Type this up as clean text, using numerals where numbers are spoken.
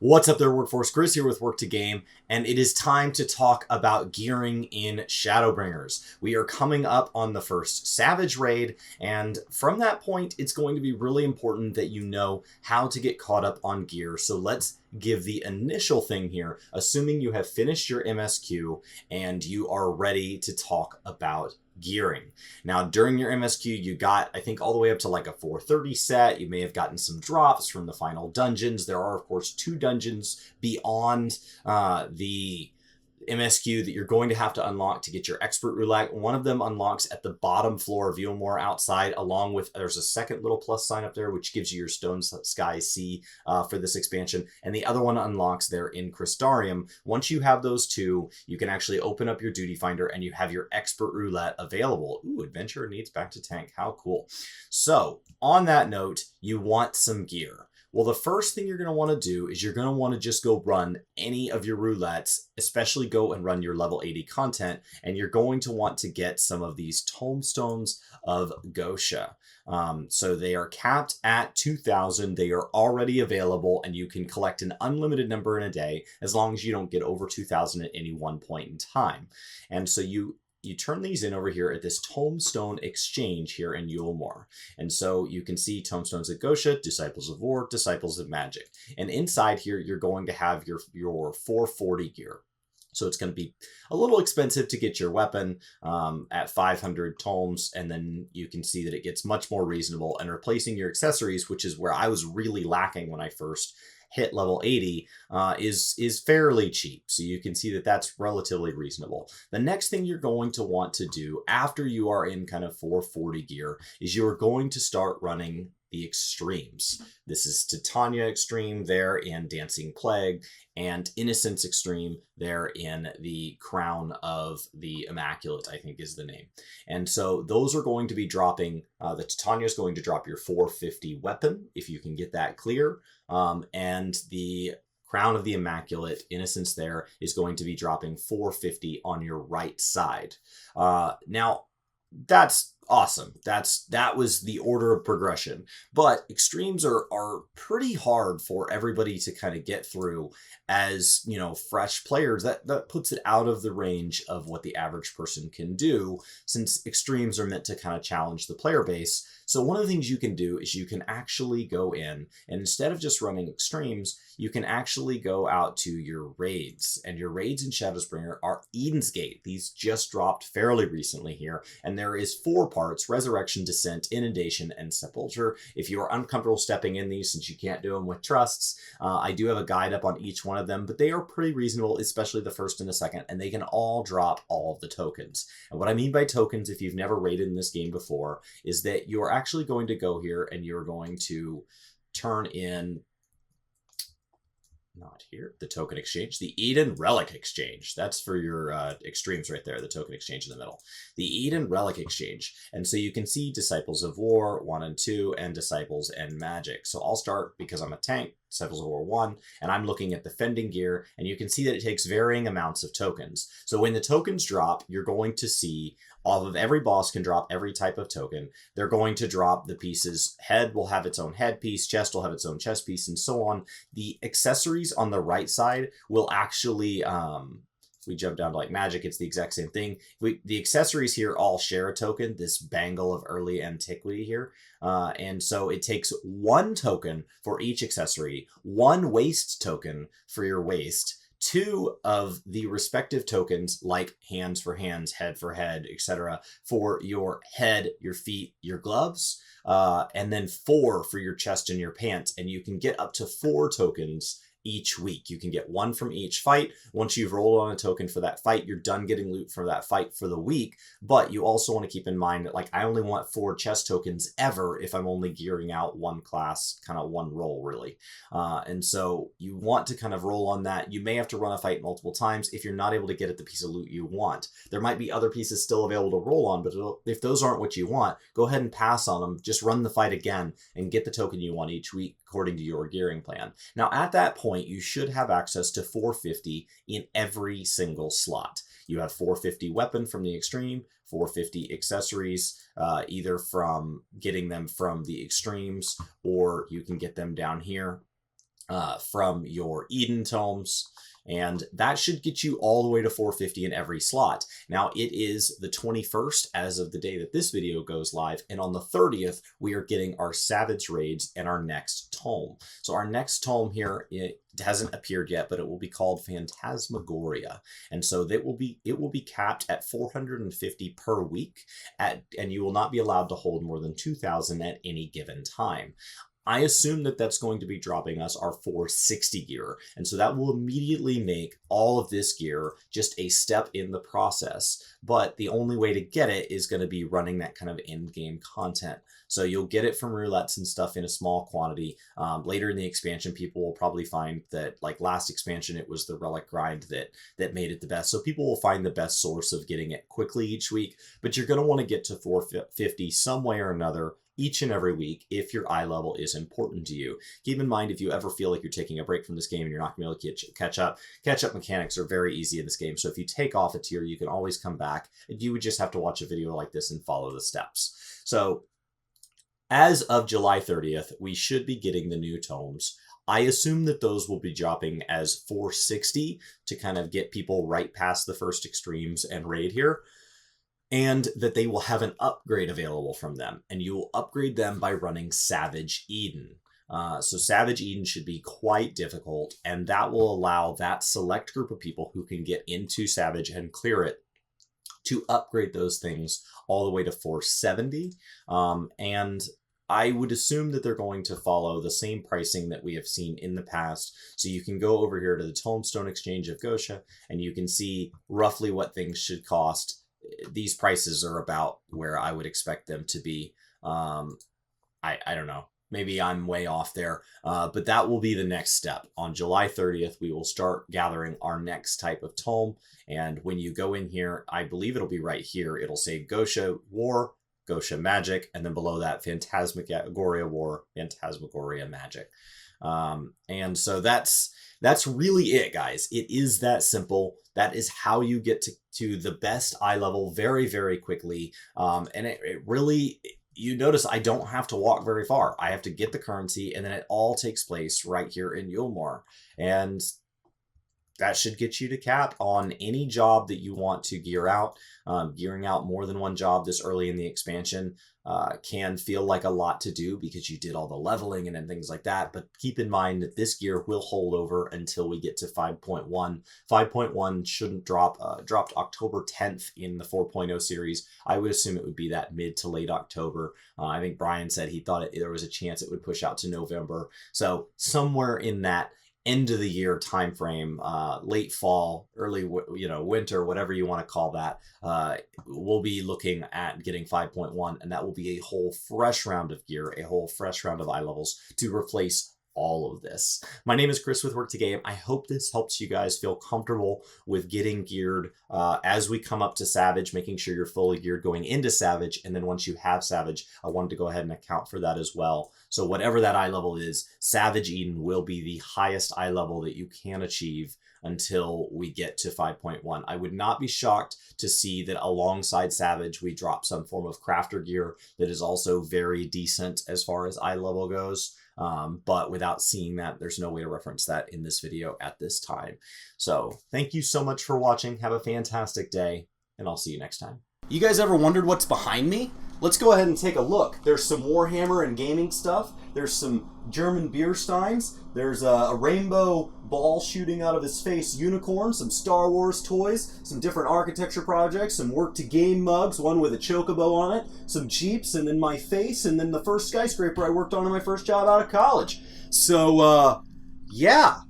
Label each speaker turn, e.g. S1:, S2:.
S1: What's up there, Workforce? Chris here with Work to Game, and it is time to talk about gearing in Shadowbringers. We are coming up on the first Savage raid, and from that point, it's going to be really important that you know how to get caught up on gear. So let's give the initial thing here, assuming you have finished your MSQ and you are ready to talk about gearing. Now, during your MSQ, you got, I think, all the way up to like a 430 set. You may have gotten some drops from the final dungeons. There are, of course, 2 dungeons beyond the MSQ that you're going to have to unlock to get your expert roulette. One of them unlocks at the bottom floor of Viewmore outside, along with, there's a second little plus sign up there, which gives you your Stone Sky Sea for this expansion. And the other one unlocks there in Crystarium. Once you have those 2, you can actually open up your duty finder and you have your expert roulette available. Ooh, adventurer needs back to tank. How cool. So on that note, you want some gear. Well, the first thing you're going to want to do is you're going to want to just go run any of your roulettes, especially go and run your level 80 content, and you're going to want to get some of these tomestones of Gosha. So they are capped at 2,000. They are already available, and you can collect an unlimited number in a day as long as you don't get over 2,000 at any one point in time. And so you turn these in over here at this Tomestone Exchange here in Eulmore. And so you can see Tomestones of Gosha, Disciples of War, Disciples of Magic. And inside here, you're going to have your 440 gear. So it's going to be a little expensive to get your weapon at 500 tomes, and then you can see that it gets much more reasonable. And replacing your accessories, which is where I was really lacking when I first hit level 80, is fairly cheap. So you can see that that's relatively reasonable. The next thing you're going to want to do after you are in kind of 440 gear is you're going to start running the extremes. This is Titania Extreme there in Dancing Plague, and Innocence Extreme there in the Crown of the Immaculate, I think is the name. And so those are going to be dropping, the Titania is going to drop your 450 weapon, if you can get that clear, and the Crown of the Immaculate, Innocence there, is going to be dropping 450 on your right side. Now, that's awesome. That was the order of progression. But extremes are pretty hard for everybody to kind of get through as, you know, fresh players. That puts it out of the range of what the average person can do, since extremes are meant to kind of challenge the player base. So one of the things you can do is you can actually go in, and instead of just running extremes, you can actually go out to your raids. And your raids in Shadowsbringer are Eden's Gate. These just dropped fairly recently here. And there is 4 parts: Resurrection, Descent, Inundation, and Sepulture. If you are uncomfortable stepping in these, since you can't do them with trusts, I do have a guide up on each one of them, but they are pretty reasonable, especially the first and the second, and they can all drop all of the tokens. And what I mean by tokens, if you've never raided in this game before, is that you're actually going to go here and you're going to turn in, not here, the token exchange, the Eden Relic Exchange. That's for your extremes right there, the token exchange in the middle. The Eden Relic Exchange. And so you can see Disciples of War 1 and 2 and Disciples and Magic. So I'll start, because I'm a tank, Disciples of War 1, and I'm looking at the Fending Gear, and you can see that it takes varying amounts of tokens. So when the tokens drop, you're going to see all of every boss can drop every type of token. They're going to drop the pieces. Head will have its own head piece, chest will have its own chest piece, and so on. The accessories on the right side will actually, if we jump down to like Magic, it's the exact same thing. The accessories here all share a token, this bangle of early antiquity here. And so it takes 1 token for each accessory, 1 waist token for your waist, 2 of the respective tokens, like hands for hands, head for head, etc., for your head, your feet, your gloves, and then 4 for your chest and your pants. And you can get up to 4 tokens each week. You can get 1 from each fight. Once you've rolled on a token for that fight, you're done getting loot for that fight for the week. But you also want to keep in mind that, like, I only want 4 chest tokens ever if I'm only gearing out 1 class, kind of 1 roll, really. And so you want to kind of roll on that. You may have to run a fight multiple times if you're not able to get at the piece of loot you want. There might be other pieces still available to roll on, but if those aren't what you want, go ahead and pass on them. Just run the fight again and get the token you want each week according to your gearing plan. Now, at that point, you should have access to 450 in every single slot. You have 450 weapon from the extreme, 450 accessories, either from getting them from the extremes, or you can get them down here. from your Eden tomes, and that should get you all the way to 450 in every slot. Now, it is the 21st as of the day that this video goes live, and on the 30th, we are getting our Savage Raids and our next tome. So our next tome here, it hasn't appeared yet, but it will be called Phantasmagoria, and so it will be capped at 450 per week, and you will not be allowed to hold more than 2,000 at any given time. I assume that that's going to be dropping us our 460 gear, and so that will immediately make all of this gear just a step in the process, but the only way to get it is going to be running that kind of end-game content. So you'll get it from roulettes and stuff in a small quantity. Later in the expansion, people will probably find that, like last expansion, it was the relic grind that made it the best, so people will find the best source of getting it quickly each week, but you're going to want to get to 450 some way or another each and every week if your eye level is important to you. Keep in mind, if you ever feel like you're taking a break from this game and you're not going to be able to catch up mechanics are very easy in this game. So if you take off a tier, you can always come back, and you would just have to watch a video like this and follow the steps. So as of July 30th, we should be getting the new tomes. I assume that those will be dropping as 460 to kind of get people right past the first extremes and raid here, and that they will have an upgrade available from them, and you will upgrade them by running Savage Eden. So Savage Eden should be quite difficult, and that will allow that select group of people who can get into Savage and clear it to upgrade those things all the way to 470. And I would assume that they're going to follow the same pricing that we have seen in the past. So you can go over here to the Tomestone Exchange of Gosha, and you can see roughly what things should cost. These prices are about where I would expect them to be. I don't know. Maybe I'm way off there, but that will be the next step. On July 30th, we will start gathering our next type of tome, and when you go in here, I believe it'll be right here. It'll say Gosha War, Gosha Magic, and then below that, Phantasmagoria War, Phantasmagoria Magic. And so that's really it, guys. It is that simple. That is how you get to the best eye level very, very quickly. And it really, you notice I don't have to walk very far. I have to get the currency, and then it all takes place right here in Yulmore. And that should get you to cap on any job that you want to gear out. Gearing out more than one job this early in the expansion can feel like a lot to do because you did all the leveling and things like that. But keep in mind that this gear will hold over until we get to 5.1. 5.1 shouldn't drop. Dropped October 10th in the 4.0 series. I would assume it would be that mid to late October. I think Brian said he thought there was a chance it would push out to November. So somewhere in that end of the year time frame, late fall, early winter, whatever you want to call that, we'll be looking at getting 5.1, and that will be a whole fresh round of gear, a whole fresh round of eye levels to replace all of this. My name is Chris with Work2Game. I hope this helps you guys feel comfortable with getting geared as we come up to Savage, making sure you're fully geared going into Savage, and then once you have Savage, I wanted to go ahead and account for that as well. So whatever that eye level is, Savage Eden will be the highest eye level that you can achieve until we get to 5.1. I would not be shocked to see that alongside Savage, we drop some form of crafter gear that is also very decent as far as eye level goes. But without seeing that, there's no way to reference that in this video at this time. So thank you so much for watching. Have a fantastic day, and I'll see you next time. You guys ever wondered what's behind me? Let's go ahead and take a look. There's some Warhammer and gaming stuff. There's some German beer steins. There's a rainbow ball shooting out of his face unicorn, some Star Wars toys, some different architecture projects, some Work2Game mugs, one with a chocobo on it, some Jeeps, and then my face, and then the first skyscraper I worked on in my first job out of college. So, yeah.